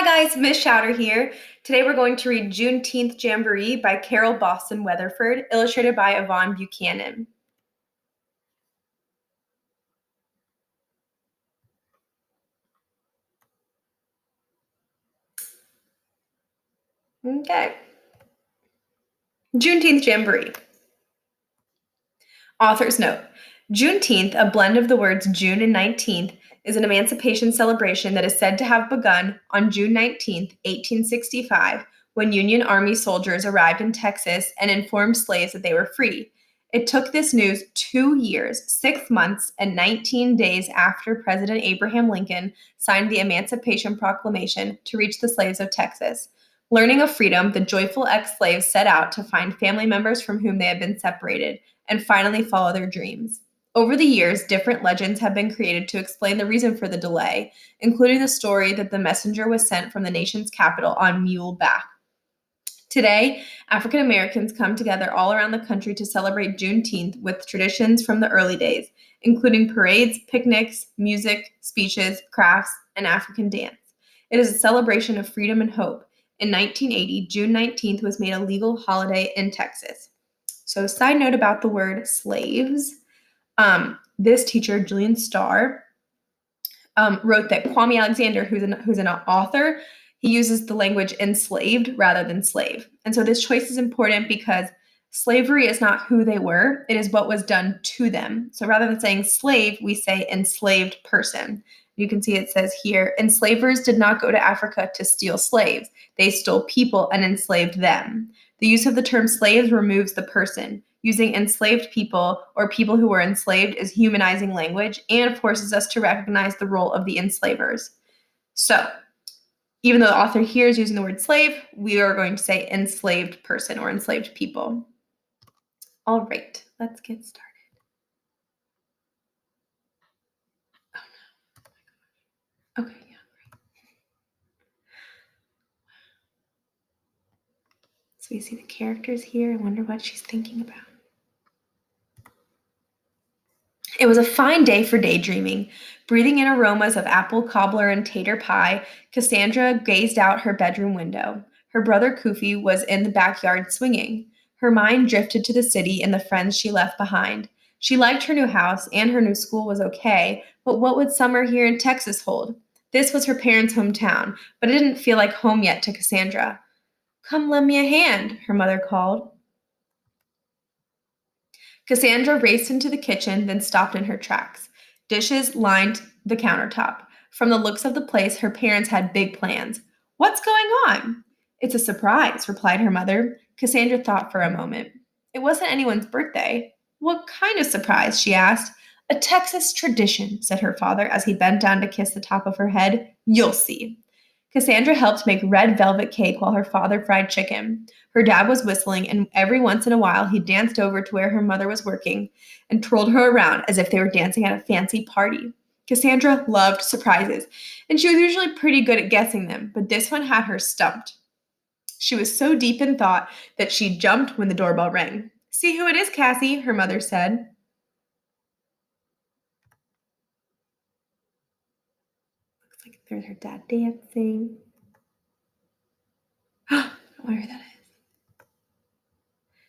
Hi guys, Miss Shouter here. Today we're going to read Juneteenth Jamboree by Carole Boston Weatherford, illustrated by Yvonne Buchanan. Okay. Juneteenth Jamboree. Author's note. Juneteenth, a blend of the words June and 19th, is an emancipation celebration that is said to have begun on June 19th, 1865, when Union Army soldiers arrived in Texas and informed slaves that they were free. It took this news 2 years, 6 months, and 19 days after President Abraham Lincoln signed the Emancipation Proclamation to reach the slaves of Texas. Learning of freedom, the joyful ex-slaves set out to find family members from whom they had been separated and finally follow their dreams. Over the years, different legends have been created to explain the reason for the delay, including the story that the messenger was sent from the nation's capital on mule back. Today, African Americans come together all around the country to celebrate Juneteenth with traditions from the early days, including parades, picnics, music, speeches, crafts, and African dance. It is a celebration of freedom and hope. In 1980, June 19th was made a legal holiday in Texas. So, side note about the word slaves. This teacher, Julian Starr, wrote that Kwame Alexander, who's an author, he uses the language enslaved rather than slave. And so this choice is important because slavery is not who they were, it is what was done to them. So rather than saying slave, we say enslaved person. You can see it says here, enslavers did not go to Africa to steal slaves. They stole people and enslaved them. The use of the term slaves removes the person. Using enslaved people or people who were enslaved is humanizing language and forces us to recognize the role of the enslavers. So, even though the author here is using the word slave, we are going to say enslaved person or enslaved people. All right, let's get started. Oh no. Okay, yeah. So we see the characters here. I wonder what she's thinking about. It was a fine day for daydreaming. Breathing in aromas of apple cobbler and tater pie, Cassandra gazed out her bedroom window. Her brother Kufi was in the backyard swinging. Her mind drifted to the city and the friends she left behind. She liked her new house and her new school was okay, but what would summer here in Texas hold? This was her parents' hometown, but it didn't feel like home yet to Cassandra. Come lend me a hand, her mother called. Cassandra raced into the kitchen, then stopped in her tracks. Dishes lined the countertop. From the looks of the place, her parents had big plans. What's going on? It's a surprise, replied her mother. Cassandra thought for a moment. It wasn't anyone's birthday. What kind of surprise? She asked. A Texas tradition, said her father as he bent down to kiss the top of her head. You'll see. Cassandra helped make red velvet cake while her father fried chicken. Her dad was whistling, and every once in a while he danced over to where her mother was working and twirled her around as if they were dancing at a fancy party. Cassandra loved surprises, and she was usually pretty good at guessing them, but this one had her stumped. She was so deep in thought that she jumped when the doorbell rang. See who it is, Cassie, her mother said. Looks like there's her dad dancing. I wonder who that is.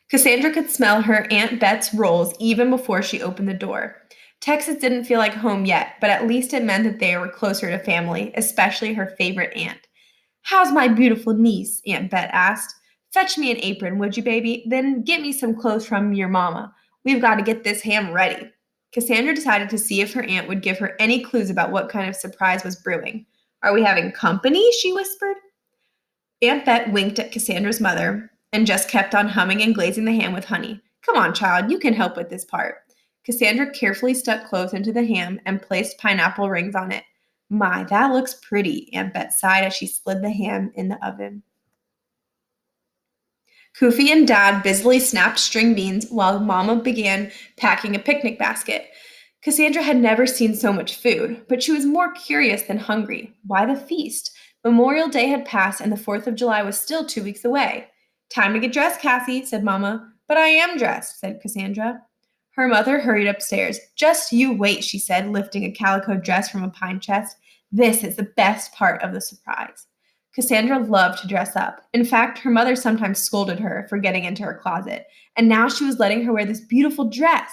Cassandra could smell her Aunt Bet's rolls even before she opened the door. Texas didn't feel like home yet, but at least it meant that they were closer to family, especially her favorite aunt. How's my beautiful niece? Aunt Bet asked. Fetch me an apron, would you, baby? Then get me some clothes from your mama. We've got to get this ham ready. Cassandra decided to see if her aunt would give her any clues about what kind of surprise was brewing. Are we having company? She whispered. Aunt Bet winked at Cassandra's mother and just kept on humming and glazing the ham with honey. Come on, child, you can help with this part. Cassandra carefully stuck cloves into the ham and placed pineapple rings on it. My, that looks pretty, Aunt Bet sighed as she slid the ham in the oven. Kufi and Dad busily snapped string beans while Mama began packing a picnic basket. Cassandra had never seen so much food, but she was more curious than hungry. Why the feast? Memorial Day had passed and the 4th of July was still 2 weeks away. Time to get dressed, Cassie, said Mama. But I am dressed, said Cassandra. Her mother hurried upstairs. Just you wait, she said, lifting a calico dress from a pine chest. This is the best part of the surprise. Cassandra loved to dress up. In fact, her mother sometimes scolded her for getting into her closet, and now she was letting her wear this beautiful dress.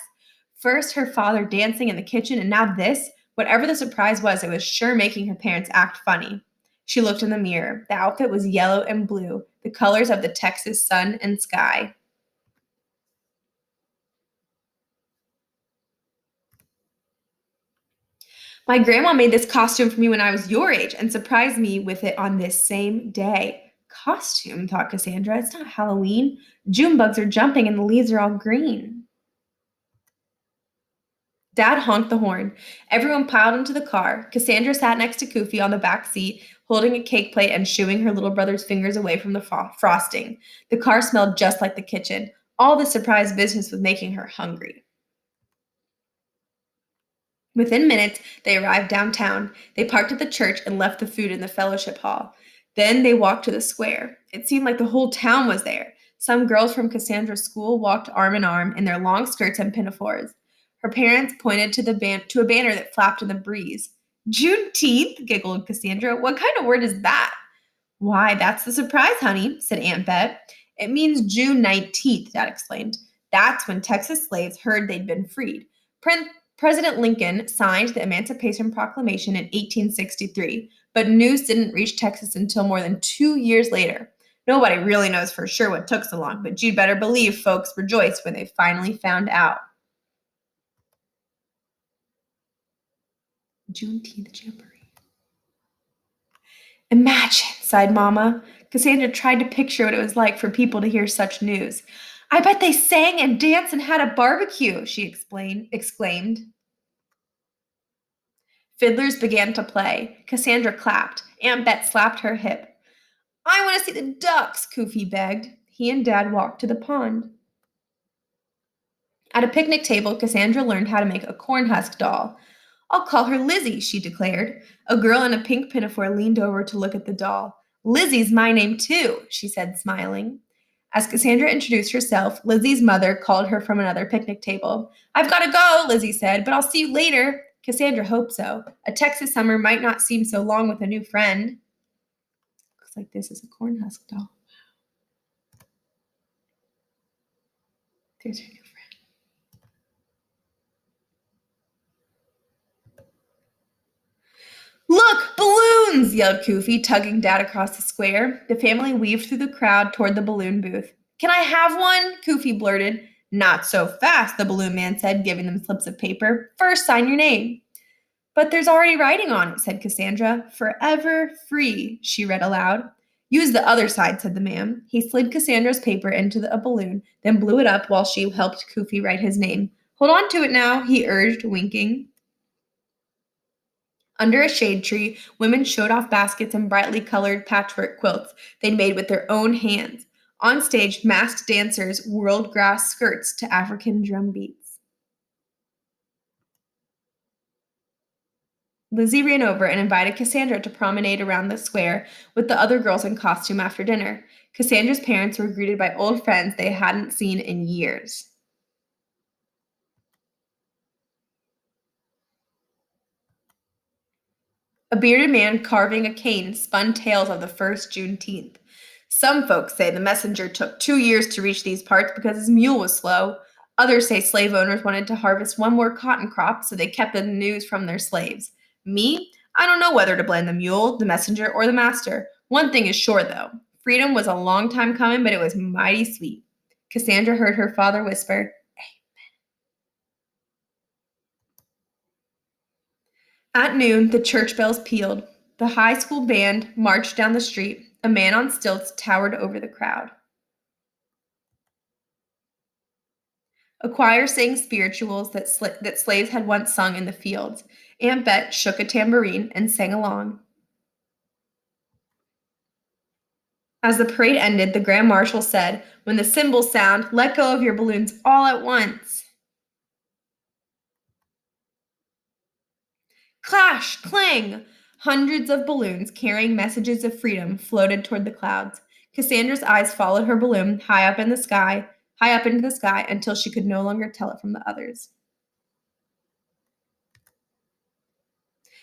First, her father dancing in the kitchen, and now this. Whatever the surprise was, it was sure making her parents act funny. She looked in the mirror. The outfit was yellow and blue, the colors of the Texas sun and sky. My grandma made this costume for me when I was your age and surprised me with it on this same day. Costume, thought Cassandra. It's not Halloween. June bugs are jumping and the leaves are all green. Dad honked the horn. Everyone piled into the car. Cassandra sat next to Koofy on the back seat, holding a cake plate and shooing her little brother's fingers away from the frosting. The car smelled just like the kitchen. All the surprise business was making her hungry. Within minutes, they arrived downtown. They parked at the church and left the food in the fellowship hall. Then they walked to the square. It seemed like the whole town was there. Some girls from Cassandra's school walked arm in arm in their long skirts and pinafores. Her parents pointed to a banner that flapped in the breeze. Juneteenth, giggled Cassandra. What kind of word is that? Why, that's the surprise, honey, said Aunt Bet. It means June 19th, Dad explained. That's when Texas slaves heard they'd been freed. President Lincoln signed the Emancipation Proclamation in 1863, but news didn't reach Texas until more than 2 years later. Nobody really knows for sure what took so long, but you'd better believe folks rejoiced when they finally found out. Juneteenth Jamboree. Imagine, sighed Mama. Cassandra tried to picture what it was like for people to hear such news. I bet they sang and danced and had a barbecue, she exclaimed. Fiddlers began to play. Cassandra clapped. Aunt Bet slapped her hip. I want to see the ducks, Koofy begged. He and Dad walked to the pond. At a picnic table, Cassandra learned how to make a corn husk doll. I'll call her Lizzie, she declared. A girl in a pink pinafore leaned over to look at the doll. Lizzie's my name too, she said, smiling. As Cassandra introduced herself, Lizzie's mother called her from another picnic table. I've got to go, Lizzie said, but I'll see you later. Cassandra hoped so. A Texas summer might not seem so long with a new friend. Looks like this is a corn husk doll. There's her new friend. Look, balloons! Yelled Koofy, tugging Dad across the square. The family weaved through the crowd toward the balloon booth. Can I have one? Koofy blurted. Not so fast, the balloon man said, giving them slips of paper. First, sign your name. But there's already writing on it, said Cassandra. Forever free, she read aloud. Use the other side, said the man. He slid Cassandra's paper into a balloon, then blew it up while she helped Koofy write his name. Hold on to it now, he urged, winking. Under a shade tree, women showed off baskets and brightly colored patchwork quilts they'd made with their own hands. On stage, masked dancers whirled grass skirts to African drum beats. Lizzie ran over and invited Cassandra to promenade around the square with the other girls in costume after dinner. Cassandra's parents were greeted by old friends they hadn't seen in years. A bearded man carving a cane spun tales of the first Juneteenth. Some folks say the messenger took 2 years to reach these parts because his mule was slow. Others say slave owners wanted to harvest one more cotton crop, so they kept the news from their slaves. Me? I don't know whether to blame the mule, the messenger, or the master. One thing is sure, though. Freedom was a long time coming, but it was mighty sweet. Cassandra heard her father whisper, At noon, the church bells pealed. The high school band marched down the street. A man on stilts towered over the crowd. A choir sang spirituals that slaves had once sung in the fields. Aunt Bet shook a tambourine and sang along. As the parade ended, the Grand Marshal said, When the cymbals sound, let go of your balloons all at once. Clash! Clang! Hundreds of balloons carrying messages of freedom floated toward the clouds. Cassandra's eyes followed her balloon high up into the sky until she could no longer tell it from the others.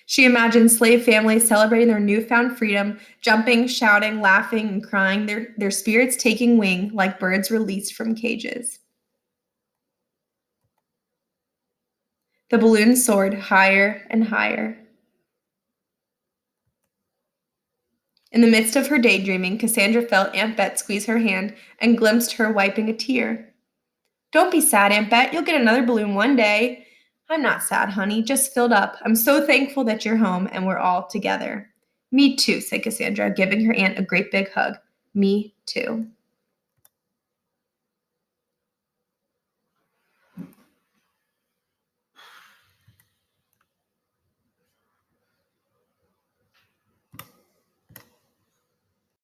She imagined slave families celebrating their newfound freedom, jumping, shouting, laughing, and crying, their spirits taking wing like birds released from cages. The balloon soared higher and higher. In the midst of her daydreaming, Cassandra felt Aunt Bet squeeze her hand and glimpsed her wiping a tear. Don't be sad, Aunt Bet. You'll get another balloon one day. I'm not sad, honey, just filled up. I'm so thankful that you're home and we're all together. Me too, said Cassandra, giving her aunt a great big hug. Me too.